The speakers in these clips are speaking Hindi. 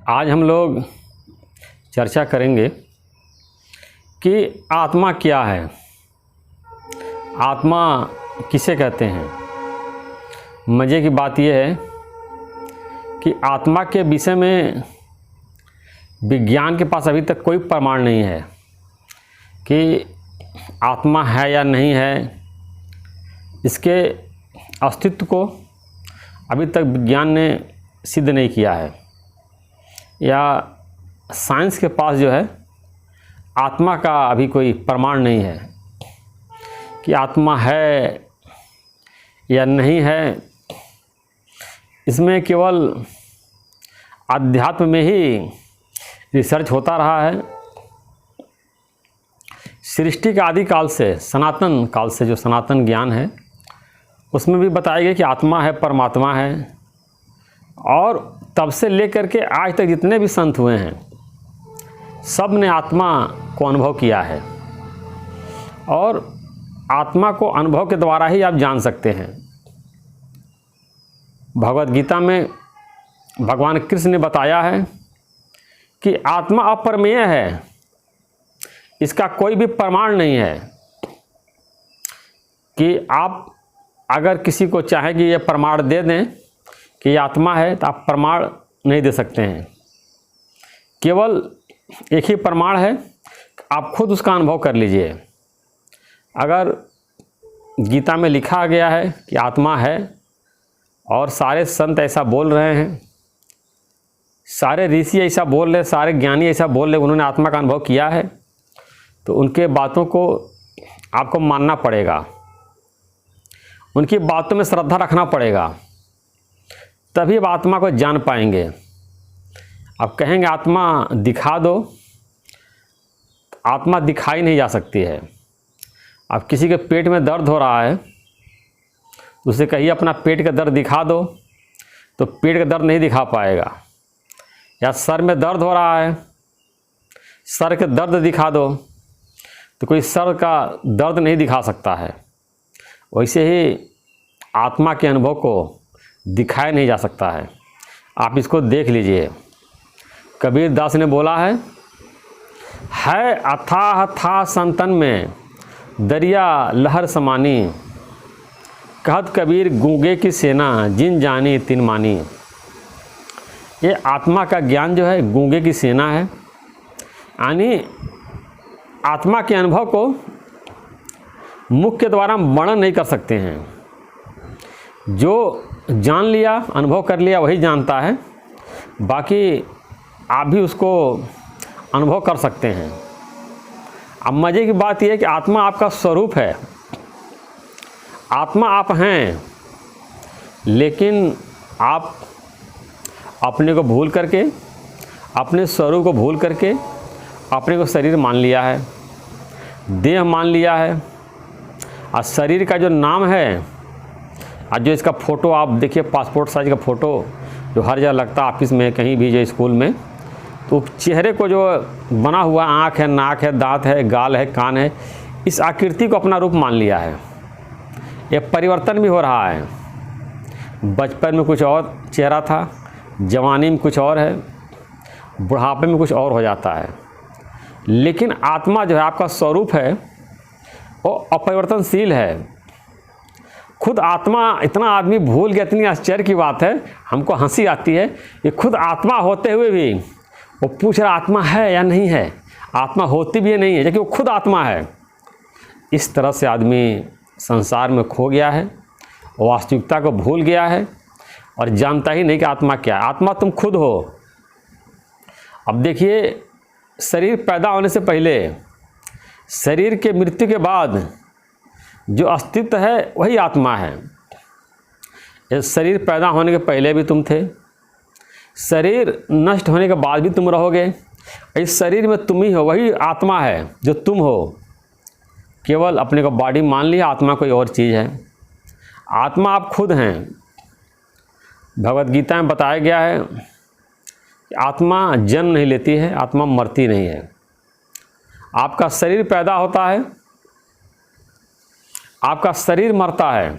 आज हम लोग चर्चा करेंगे कि आत्मा क्या है, आत्मा किसे कहते हैं। मज़े की बात यह है कि आत्मा के विषय में विज्ञान के पास अभी तक कोई प्रमाण नहीं है कि आत्मा है या नहीं है। इसके अस्तित्व को अभी तक विज्ञान ने सिद्ध नहीं किया है, या साइंस के पास जो है आत्मा का अभी कोई प्रमाण नहीं है कि आत्मा है या नहीं है। इसमें केवल अध्यात्म में ही रिसर्च होता रहा है। सृष्टि के आदि काल से, सनातन काल से जो सनातन ज्ञान है उसमें भी बताया गया कि आत्मा है, परमात्मा है। और तब से लेकर के आज तक जितने भी संत हुए हैं सब ने आत्मा को अनुभव किया है, और आत्मा को अनुभव के द्वारा ही आप जान सकते हैं। भगवद गीता में भगवान कृष्ण ने बताया है कि आत्मा अपरमेय है, इसका कोई भी प्रमाण नहीं है कि आप अगर किसी को चाहें कि ये प्रमाण दे दें कि ये आत्मा है, तो आप प्रमाण नहीं दे सकते हैं। केवल एक ही प्रमाण है, आप खुद उसका अनुभव कर लीजिए। अगर गीता में लिखा गया है कि आत्मा है और सारे संत ऐसा बोल रहे हैं, सारे ऋषि ऐसा बोल रहे, सारे ज्ञानी ऐसा बोल रहे, उन्होंने आत्मा का अनुभव किया है, तो उनके बातों को आपको मानना पड़ेगा, उनकी बातों में श्रद्धा रखना पड़ेगा, तभी आप आत्मा को जान पाएंगे। अब कहेंगे आत्मा दिखा दो, आत्मा दिखाई नहीं जा सकती है। अब किसी के पेट में दर्द हो रहा है, उसे कहिए अपना पेट का दर्द दिखा दो, तो पेट का दर्द नहीं दिखा पाएगा। या सर में दर्द हो रहा है, सर के दर्द दिखा दो, तो कोई सर का दर्द नहीं दिखा सकता है। वैसे ही आत्मा के अनुभव को दिखाया नहीं जा सकता है। आप इसको देख लीजिए। कबीर दास ने बोला है अथाह था संतन में दरिया लहर समानी, कहत कबीर गूंगे की सेना जिन जानी तिन मानी। ये आत्मा का ज्ञान जो है गूंगे की सेना है, यानी आत्मा के अनुभव को मुख के द्वारा वर्णन नहीं कर सकते हैं। जो जान लिया, अनुभव कर लिया, वही जानता है। बाकी आप भी उसको अनुभव कर सकते हैं। अब मज़े की बात यह है कि आत्मा आपका स्वरूप है, आत्मा आप हैं, लेकिन आप अपने को भूल करके, अपने स्वरूप को भूल करके अपने को शरीर मान लिया है, देह मान लिया है। और शरीर का जो नाम है, आज जो इसका फ़ोटो आप देखिए, पासपोर्ट साइज का फ़ोटो जो हर जगह लगता है, ऑफिस में, कहीं भी, जो स्कूल में, तो चेहरे को जो बना हुआ आँख है, नाक है, दांत है, गाल है, कान है, इस आकृति को अपना रूप मान लिया है। ये परिवर्तन भी हो रहा है। बचपन में कुछ और चेहरा था, जवानी में कुछ और है, बुढ़ापे में कुछ और हो जाता है। लेकिन आत्मा जो है, आपका स्वरूप है, वो अपरिवर्तनशील है। खुद आत्मा, इतना आदमी भूल गया, इतनी आश्चर्य की बात है, हमको हंसी आती है। ये खुद आत्मा होते हुए भी वो पूछ रहा आत्मा है या नहीं है, आत्मा होती भी है नहीं है, जबकि वो खुद आत्मा है। इस तरह से आदमी संसार में खो गया है, वास्तविकता को भूल गया है और जानता ही नहीं कि आत्मा क्या है। आत्मा तुम खुद हो। अब देखिए, शरीर पैदा होने से पहले, शरीर के मृत्यु के बाद जो अस्तित्व है वही आत्मा है। इस शरीर पैदा होने के पहले भी तुम थे, शरीर नष्ट होने के बाद भी तुम रहोगे। इस शरीर में तुम ही हो, वही आत्मा है जो तुम हो। केवल अपने को बॉडी मान लिया, आत्मा कोई और चीज़ है। आत्मा आप खुद हैं। भगवद गीता में बताया गया है कि आत्मा जन्म नहीं लेती है, आत्मा मरती नहीं है। आपका शरीर पैदा होता है, आपका शरीर मरता है।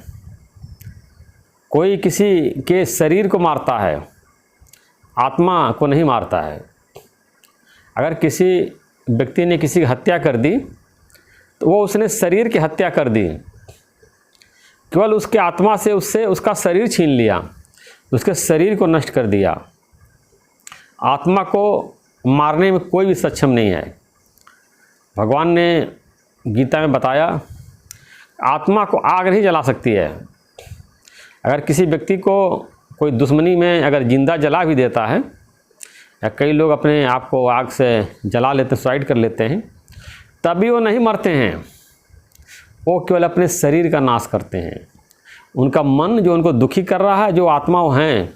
कोई किसी के शरीर को मारता है, आत्मा को नहीं मारता है। अगर किसी व्यक्ति ने किसी की हत्या कर दी तो वो उसने शरीर की हत्या कर दी, केवल उसके आत्मा से उससे उसका शरीर छीन लिया, उसके शरीर को नष्ट कर दिया। आत्मा को मारने में कोई भी सक्षम नहीं है। भगवान ने गीता में बताया, आत्मा को आग नहीं जला सकती है। अगर किसी व्यक्ति को कोई दुश्मनी में अगर जिंदा जला भी देता है, या कई लोग अपने आप को आग से जला लेते, सुसाइड कर लेते हैं, तभी वो नहीं मरते हैं, वो केवल अपने शरीर का नाश करते हैं। उनका मन जो उनको दुखी कर रहा है, जो आत्मा हैं,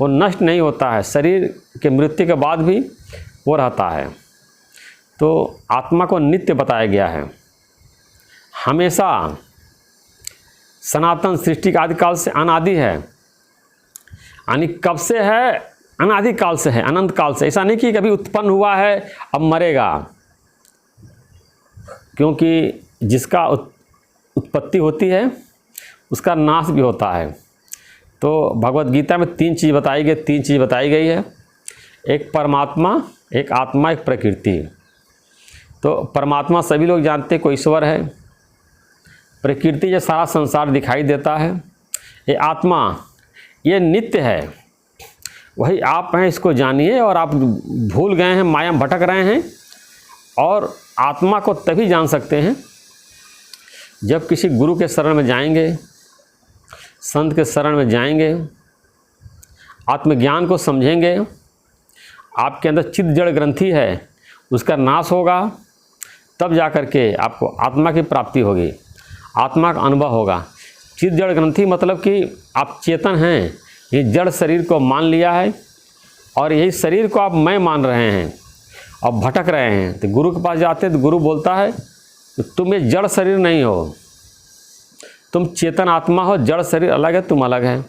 वो नष्ट नहीं होता है, शरीर के मृत्यु के बाद भी वो रहता है। तो आत्मा को नित्य बताया गया है, हमेशा सनातन सृष्टि का आदिकाल से अनादि है। यानी कब से है? अनादि काल से है, अनंत काल से। ऐसा नहीं कि कभी उत्पन्न हुआ है अब मरेगा, क्योंकि जिसका उत्पत्ति होती है उसका नाश भी होता है। तो भगवत गीता में तीन चीज़ बताई गई है, एक परमात्मा, एक आत्मा, एक प्रकृति। तो परमात्मा सभी लोग जानते हैं, कोई ईश्वर है। प्रकृति जो सारा संसार दिखाई देता है, ये आत्मा, ये नित्य है, वही आप हैं, इसको जानिए। और आप भूल गए हैं, माया में भटक रहे हैं। और आत्मा को तभी जान सकते हैं जब किसी गुरु के शरण में जाएंगे, संत के शरण में जाएंगे, आत्मज्ञान को समझेंगे। आपके अंदर चित्त जड़ ग्रंथि है, उसका नाश होगा, तब जा कर के आपको आत्मा की प्राप्ति होगी, आत्मा का अनुभव होगा। चित्त जड़ ग्रंथि मतलब कि आप चेतन हैं, ये जड़ शरीर को मान लिया है और यही शरीर को आप मैं मान रहे हैं और भटक रहे हैं। तो गुरु के पास जाते हैं तो गुरु बोलता है कि तुम ये जड़ शरीर नहीं हो, तुम चेतन आत्मा हो, जड़ शरीर अलग है, तुम अलग है।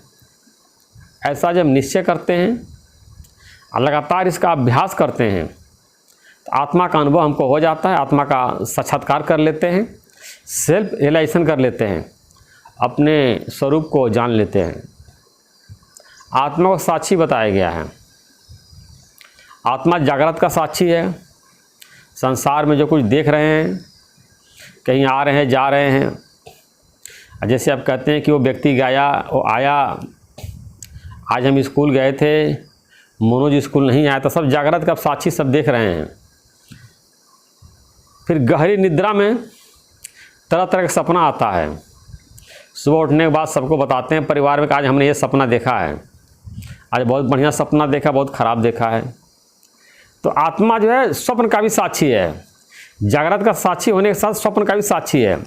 ऐसा जब निश्चय करते हैं और लगातार इसका अभ्यास करते हैं तो आत्मा का अनुभव हमको हो जाता है, आत्मा का साक्षात्कार कर लेते हैं, सेल्फ रियलाइजेशन कर लेते हैं, अपने स्वरूप को जान लेते हैं। आत्मा को साक्षी बताया गया है। आत्मा जागृत का साक्षी है। संसार में जो कुछ देख रहे हैं, कहीं आ रहे हैं, जा रहे हैं। जैसे आप कहते हैं कि वो व्यक्ति गया, वो आया, आज हम स्कूल गए थे, मनोज स्कूल नहीं आया, तो सब जागृत का साक्षी, सब देख रहे हैं। फिर गहरी निद्रा में तरह तरह का सपना आता है। सुबह उठने के बाद सबको बताते हैं परिवार में कि आज हमने ये सपना देखा है, आज बहुत बढ़िया सपना देखा, बहुत ख़राब देखा है। तो आत्मा जो है स्वप्न का भी साक्षी है, जागृत का साक्षी होने के साथ स्वप्न का भी साक्षी है,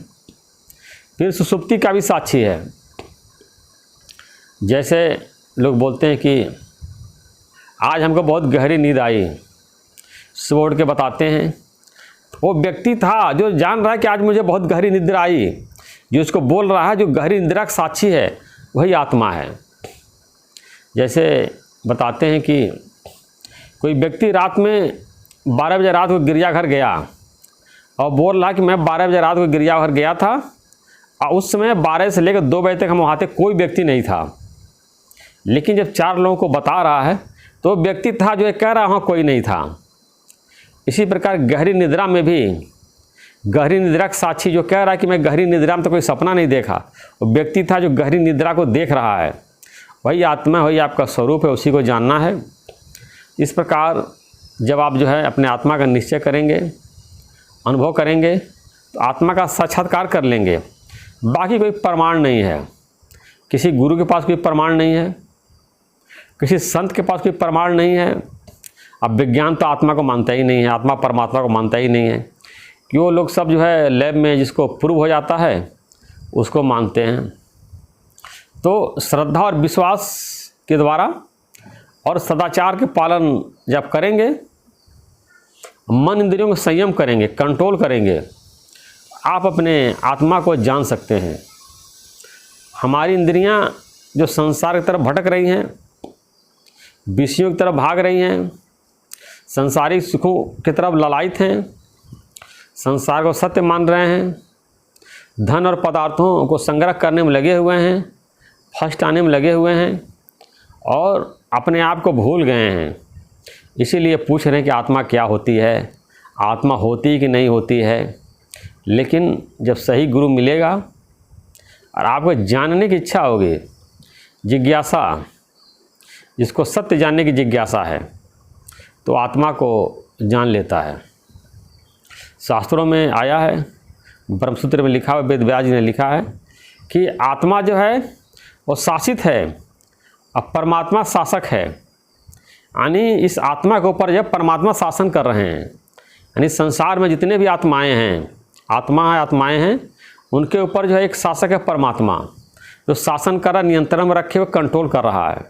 फिर सुसुप्ति का भी साक्षी है। जैसे लोग बोलते हैं कि आज हमको बहुत गहरी नींद आई, सुबह उठ के बताते हैं, वो व्यक्ति था जो जान रहा है कि आज मुझे बहुत गहरी निद्रा आई, जो उसको बोल रहा है, जो गहरी निद्रा का साक्षी है, वही आत्मा है। जैसे बताते हैं कि कोई व्यक्ति रात में 12 बजे रात को गिरजाघर गया और बोल रहा कि मैं 12 बजे रात को गिरजाघर गया था और उस समय 12 से लेकर 2 बजे तक हम वहाँ थे, कोई व्यक्ति नहीं था। लेकिन जब 4 लोगों को बता रहा है तो व्यक्ति था जो कह रहा वहाँ कोई नहीं था। इसी प्रकार गहरी निद्रा में भी गहरी निद्रा का साक्षी जो कह रहा है कि मैं गहरी निद्रा में तो कोई सपना नहीं देखा, वो व्यक्ति था जो गहरी निद्रा को देख रहा है, वही आत्मा, वही आपका स्वरूप है, उसी को जानना है। इस प्रकार जब आप जो है अपने आत्मा का निश्चय करेंगे, अनुभव करेंगे, तो आत्मा का साक्षात्कार कर लेंगे। बाकी कोई प्रमाण नहीं है, किसी गुरु के पास कोई प्रमाण नहीं है, किसी संत के पास कोई प्रमाण नहीं है। अब विज्ञान तो आत्मा को मानता ही नहीं है, आत्मा परमात्मा को मानता ही नहीं है, कि वो लोग सब जो है लैब में जिसको प्रूव हो जाता है उसको मानते हैं। तो श्रद्धा और विश्वास के द्वारा और सदाचार के पालन जब करेंगे, मन इंद्रियों को संयम करेंगे, कंट्रोल करेंगे, आप अपने आत्मा को जान सकते हैं। हमारी इंद्रियां जो संसार की तरफ भटक रही हैं, विषयों की तरफ भाग रही हैं, संसारिक सुखों की तरफ ललायित हैं, संसार को सत्य मान रहे हैं, धन और पदार्थों को संग्रह करने में लगे हुए हैं, फर्स्ट आने में लगे हुए हैं और अपने आप को भूल गए हैं, इसीलिए पूछ रहे हैं कि आत्मा क्या होती है, आत्मा होती कि नहीं होती है। लेकिन जब सही गुरु मिलेगा और आपको जानने की इच्छा होगी, जिज्ञासा, जिसको सत्य जानने की जिज्ञासा है, तो आत्मा को जान लेता है। शास्त्रों में आया है, ब्रह्मसूत्र में लिखा हुआ, वेद व्यास जी ने लिखा है कि आत्मा जो है वो शासित है और परमात्मा शासक है। यानी इस आत्मा के ऊपर जब परमात्मा शासन कर रहे हैं, यानी संसार में जितने भी आत्माएं हैं, उनके ऊपर जो है एक शासक है परमात्मा, जो शासन कर रहा, नियंत्रण में रखे हुए कंट्रोल कर रहा है।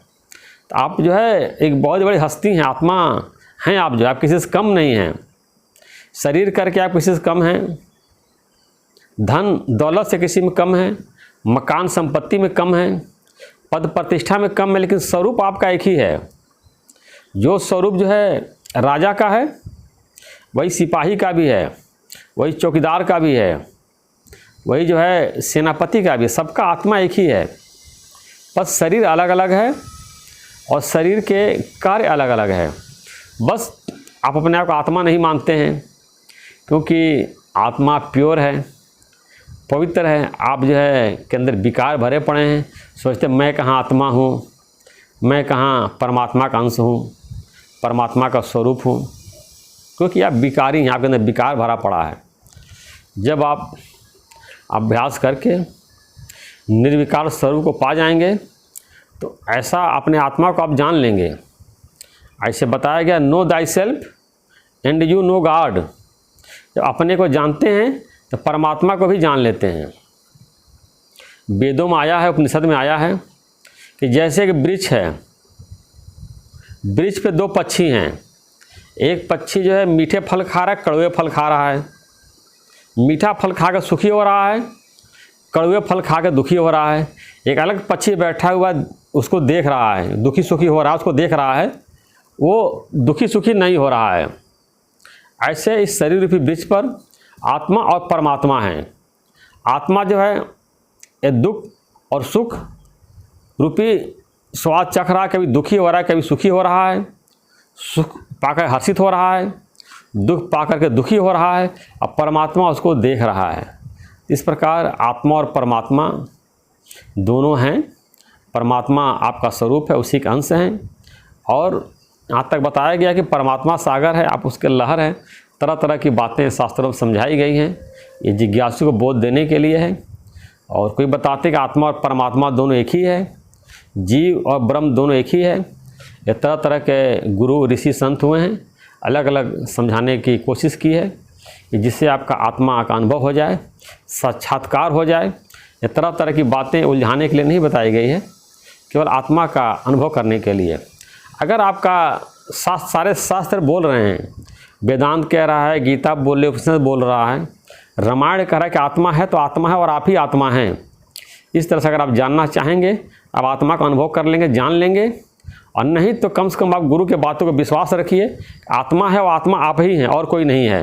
तो आप जो है एक बहुत बड़ी हस्ती हैं, आत्मा हैं आप, जो आप किसी से कम नहीं हैं। शरीर करके आप किसी से कम हैं, धन दौलत से किसी में कम है, मकान संपत्ति में कम है, पद प्रतिष्ठा में कम है, लेकिन स्वरूप आपका एक ही है। जो स्वरूप जो है राजा का है, वही सिपाही का भी है, वही चौकीदार का भी है, वही जो है सेनापति का भी है। सबका आत्मा एक ही है, बस शरीर अलग अलग है और शरीर के कार्य अलग अलग है। बस आप अपने आप को आत्मा नहीं मानते हैं, क्योंकि आत्मा प्योर है, पवित्र है। आप जो है के अंदर विकार भरे पड़े हैं, सोचते मैं कहाँ आत्मा हूँ, मैं कहाँ परमात्मा का अंश हूँ, परमात्मा का स्वरूप हूँ, क्योंकि आप विकारी हैं, आपके अंदर विकार भरा पड़ा है। जब आप अभ्यास करके निर्विकार स्वरूप को पा जाएंगे, तो ऐसा अपने आत्मा को आप जान लेंगे। ऐसे बताया गया, no thy self and you know God. जब अपने को जानते हैं तो परमात्मा को भी जान लेते हैं। वेदों में आया है, उपनिषद में आया है कि जैसे कि वृक्ष है, वृक्ष पे दो पक्षी हैं। एक पक्षी जो है मीठे फल खा रहा है, कड़वे फल खा रहा है। मीठा फल खा कर सुखी हो रहा है, कड़वे फल खा कर दुखी हो रहा है। एक अलग पक्षी बैठा हुआ उसको देख रहा है, दुखी सुखी हो रहा है, उसको देख रहा है, वो दुखी सुखी नहीं हो रहा है। ऐसे इस शरीर रूपी वृक्ष पर आत्मा और परमात्मा हैं। आत्मा जो है ये दुख और सुख रूपी स्वाद चख रहा है, कभी दुखी हो रहा है, कभी सुखी हो रहा है, सुख पाकर हर्षित हो रहा है, दुख पाकर के दुखी हो रहा है, और परमात्मा उसको देख रहा है। इस प्रकार आत्मा और परमात्मा दोनों हैं। परमात्मा आपका स्वरूप है, उसी के अंश हैं। और यहाँ तक बताया गया कि परमात्मा सागर है, आप उसके लहर हैं। तरह तरह की बातें शास्त्रों में समझाई गई हैं, ये जिज्ञासु को बोध देने के लिए है। और कोई बताते कि आत्मा और परमात्मा दोनों एक ही है, जीव और ब्रह्म दोनों एक ही है। ये तरह तरह के गुरु ऋषि संत हुए हैं, अलग अलग समझाने की कोशिश की है कि जिससे आपका आत्मा का अनुभव हो जाए, साक्षात्कार हो जाए। ये तरह तरह की बातें उलझाने के लिए नहीं बताई गई है, केवल आत्मा का अनुभव करने के लिए। अगर आपका सारे शास्त्र बोल रहे हैं, वेदांत कह रहा है, गीता बोल रहे, उपनिषद बोल रहा है, रामायण कह रहा है कि आत्मा है तो आत्मा है और आप ही आत्मा हैं। इस तरह से अगर आप जानना चाहेंगे, आप आत्मा का अनुभव कर लेंगे, जान लेंगे। और नहीं तो कम से कम आप गुरु के बातों को विश्वास रखिए, आत्मा है और आत्मा आप ही हैं और कोई नहीं है।